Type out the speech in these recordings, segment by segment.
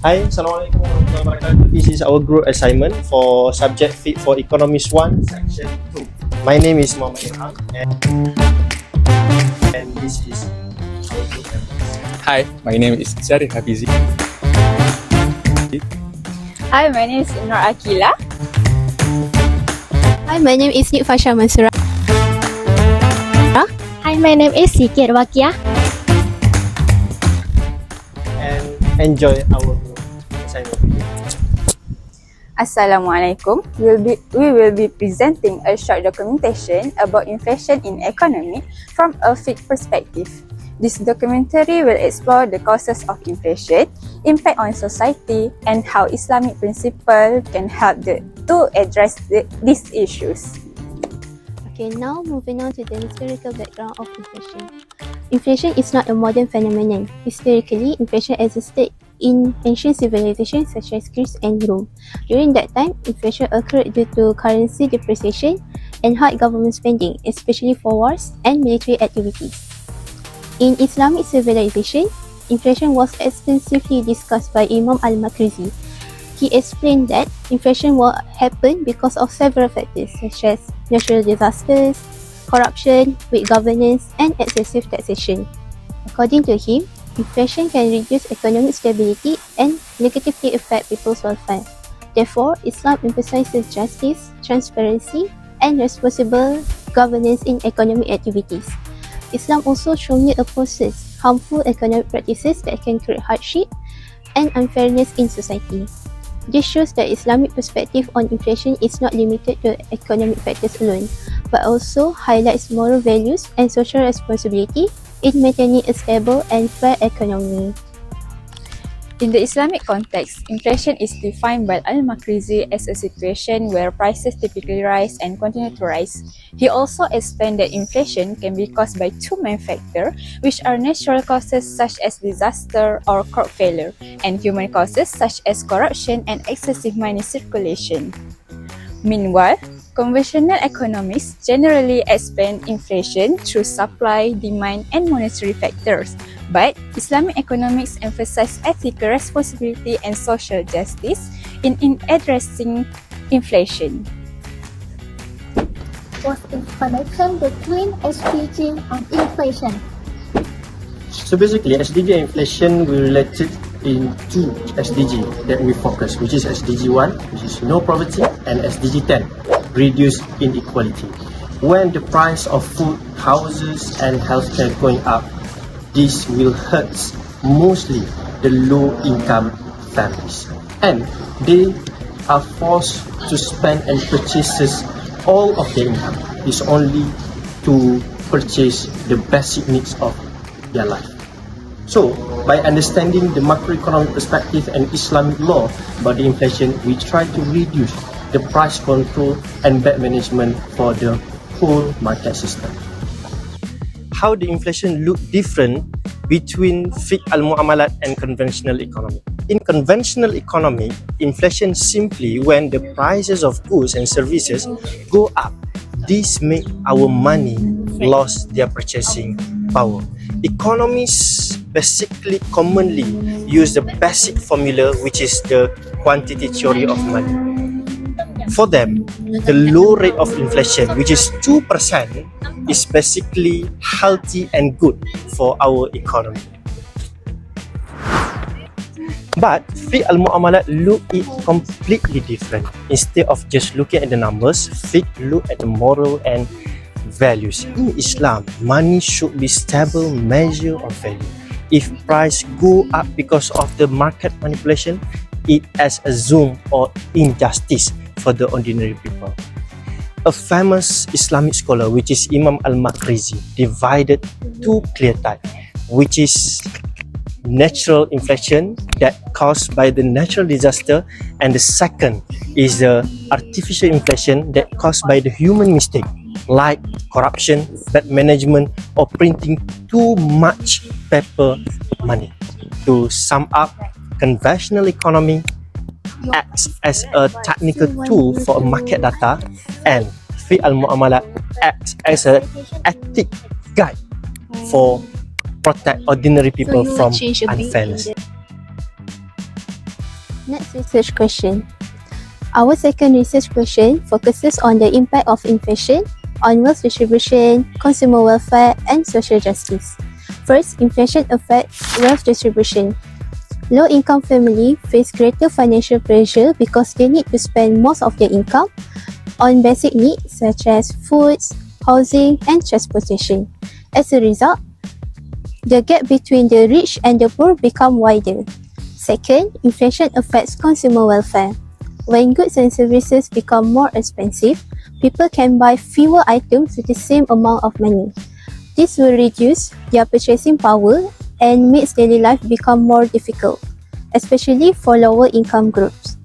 Hi, Assalamualaikum warahmatullahi wabarakatuh. This is our group assignment for subject Fiqh for Economists 1, section 2. My name is Muhammad Rahn and this is our group assignment. Hi, my name is Shari'ah. Hi, my name is Nur Akila. Hi, my name is Fasha Mansura. Hi, my name is Sikir Wakia. And enjoy our group assignment video. Assalamualaikum. We will be presenting a short documentation about inflation in economy from a Fiqh perspective. This documentary will explore the causes of inflation, impact on society, and how Islamic principle can help to address these issues. Okay, now moving on to the historical background of inflation. Inflation is not a modern phenomenon. Historically, inflation existed in ancient civilizations such as Greece and Rome. During that time, inflation occurred due to currency depreciation and hard government spending, especially for wars and military activities. In Islamic civilization, inflation was extensively discussed by Imam al-Makrizi. He explained that inflation will happen because of several factors such as natural disasters, corruption, weak governance, and excessive taxation. According to him, inflation can reduce economic stability and negatively affect people's welfare. Therefore, Islam emphasizes justice, transparency, and responsible governance in economic activities. Islam also strongly opposes harmful economic practices that can create hardship and unfairness in society. This shows that Islamic perspective on inflation is not limited to economic factors alone, but also highlights moral values and social responsibility in maintaining a stable and fair economy. In the Islamic context, inflation is defined by al-Makrizi as a situation where prices typically rise and continue to rise. He also explained that inflation can be caused by two main factors, which are natural causes such as disaster or crop failure, and human causes such as corruption and excessive money circulation. Meanwhile, conventional economists generally explain inflation through supply, demand, and monetary factors. But Islamic economics emphasize ethical responsibility and social justice in addressing inflation. What's the connection between SDG and inflation? So basically, SDG and inflation we related in two SDG that we focus, which is SDG 1, which is no poverty, and SDG 10, reduce inequality. When the price of food, houses, and healthcare going up, this will hurt mostly the low-income families, and they are forced to spend and purchases all of their income is only to purchase the basic needs of their life. So, by understanding the macroeconomic perspective and Islamic law about the inflation, we try to reduce the price control and bad management for the whole market system. How the inflation look different between Fiqh al-Muamalat and conventional economy. In conventional economy, inflation simply when the prices of goods and services go up. This make our money lose their purchasing power. Economists basically commonly use the basic formula, which is the quantity theory of money. For them, the low rate of inflation, which is 2%, is basically healthy and good for our economy. But Fiqh al-Muamalat look it completely different. Instead of just looking at the numbers, Fiqh look at the moral and values. In Islam, money should be stable measure of value. If price go up because of the market manipulation, it as assumed or injustice for the ordinary people. A famous Islamic scholar, which is Imam al-Makrizi, divided two clear types, which is natural inflation that caused by the natural disaster, and the second is the artificial inflation that caused by the human mistake, like corruption, bad management, or printing too much paper money. To sum up, conventional economy acts as a technical tool for market data, and Fiqh al-Muamalat acts as an ethic guide for protect ordinary people from unfairness. Next research question. Our second research question focuses on the impact of inflation on wealth distribution, consumer welfare, and social justice. First, inflation affects wealth distribution. Low-income families face greater financial pressure because they need to spend most of their income on basic needs such as foods, housing, and transportation. As a result, the gap between the rich and the poor become wider. Second, inflation affects consumer welfare. When goods and services become more expensive, people can buy fewer items with the same amount of money. This will reduce their purchasing power and makes daily life become more difficult, especially for lower income groups.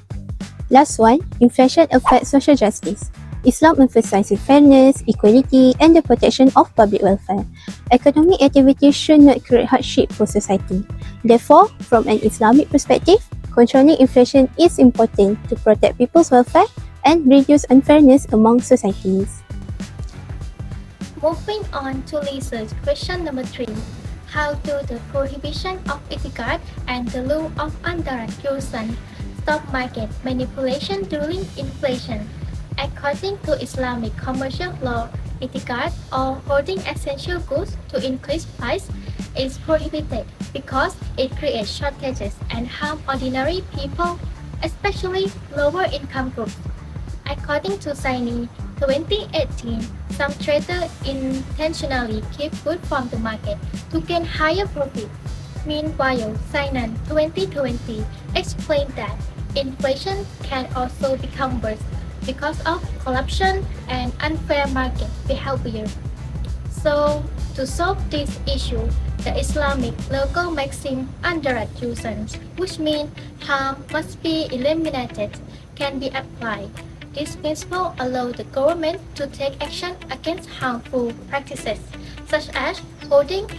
Last one, inflation affects social justice. Islam emphasizes fairness, equality, and the protection of public welfare. Economic activity should not create hardship for society. Therefore, from an Islamic perspective, controlling inflation is important to protect people's welfare and reduce unfairness among societies. Moving on to research question number 3. How do the prohibition of etiquette and the law of indirect usage stop market manipulation during inflation? According to Islamic commercial law, etiquette or holding essential goods to increase price is prohibited because it creates shortages and harm ordinary people, especially lower income groups. According to Saini, 2018, some traders intentionally keep goods from the market to gain higher profit. Meanwhile, Sainan 2020 explained that inflation can also become worse because of corruption and unfair market behavior. So, to solve this issue, the Islamic local maxim indirect usage, which means harm must be eliminated, can be applied. This principle allows the government to take action against harmful practices, such as holding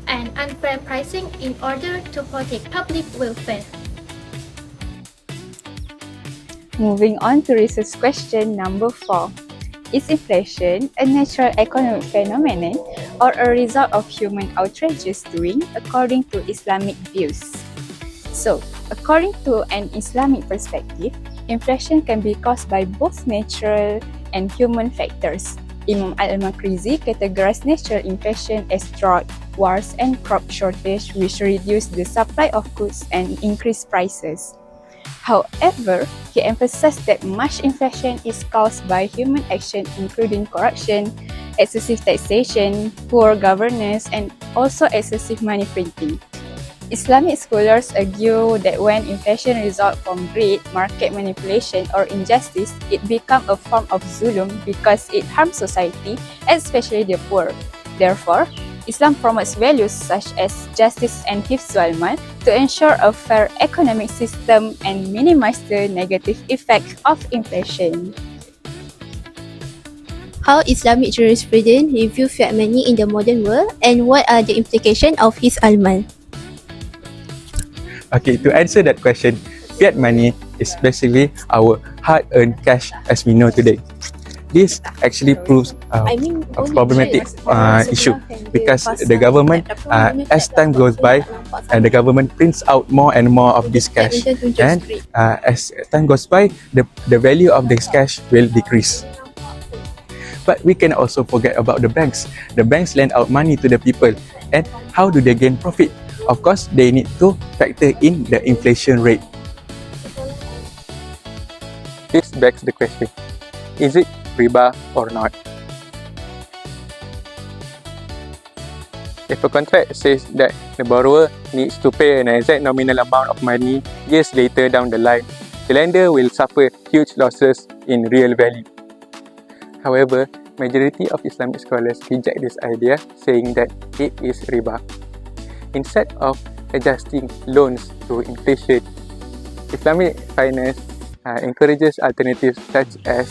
and unfair pricing in order to protect public welfare. Moving on to research question number 4. Is inflation a natural economic phenomenon or a result of human outrageous doing according to Islamic views? So, according to an Islamic perspective, inflation can be caused by both natural and human factors. Imam al-Makrizi categorized natural inflation as drought, wars, and crop shortage, which reduce the supply of goods and increase prices. However, he emphasized that much inflation is caused by human action including corruption, excessive taxation, poor governance, and also excessive money printing. Islamic scholars argue that when inflation results from greed, market manipulation, or injustice, it becomes a form of zulum because it harms society, especially the poor. Therefore, Islam promotes values such as justice and hifzul mal to ensure a fair economic system and minimize the negative effect of inflation. How Islamic jurisprudence review fiat money in the modern world, and what are the implications of his al-mal? Okay, to answer that question, fiat money is basically our hard-earned cash as we know today. This actually proves a problematic issue because the government, as time goes by, the government prints out more and more of this cash, and as time goes by, the value of this cash will decrease. But we can also forget about the banks. The banks lend out money to the people, and how do they gain profit? Of course, they need to factor in the inflation rate. This begs the question, is it riba or not? If a contract says that the borrower needs to pay an exact nominal amount of money years later down the line, the lender will suffer huge losses in real value. However, majority of Islamic scholars reject this idea, saying that it is riba. Instead of adjusting loans to inflation, Islamic finance encourages alternatives such as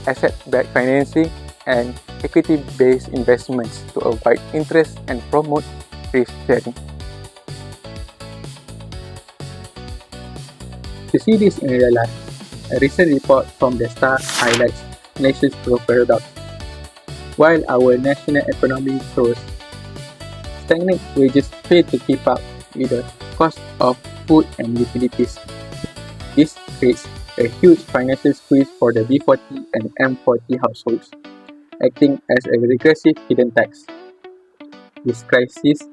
asset-backed financing and equity-based investments to avoid interest and promote risk sharing. To see this in real life, a recent report from the STAR highlights Malaysia's growth paradox. While our national economy grows, stagnant wages fail to keep up with the cost of food and utilities. This creates a huge financial squeeze for the B40 and M40 households, acting as a regressive hidden tax. This crisis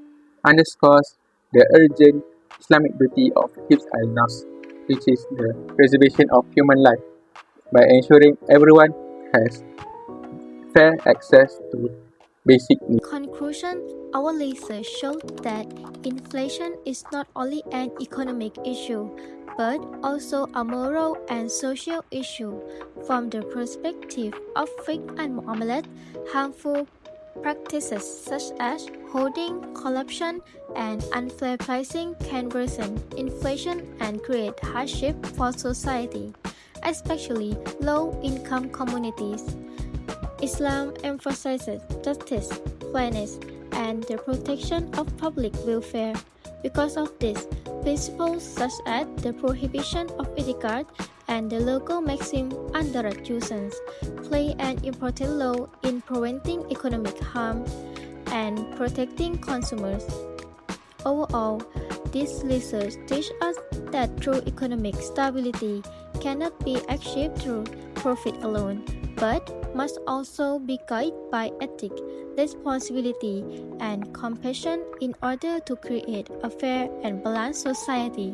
underscores the urgent Islamic duty of Hifz al-Nafs, which is the preservation of human life, by ensuring everyone has fair access to basic needs. Conclusion: our research showed that inflation is not only an economic issue, but also a moral and social issue. From the perspective of Fiqh and Mu'amalat, harmful practices such as hoarding, corruption, and unfair pricing can worsen inflation and create hardship for society, especially low-income communities. Islam emphasizes justice, fairness, and the protection of public welfare. Because of this, principles such as the prohibition of etiquette and the local maxim underage usance play an important role in preventing economic harm and protecting consumers. Overall, this research teaches us that true economic stability cannot be achieved through profit alone, but must also be guided by ethics, responsibility, and compassion in order to create a fair and balanced society.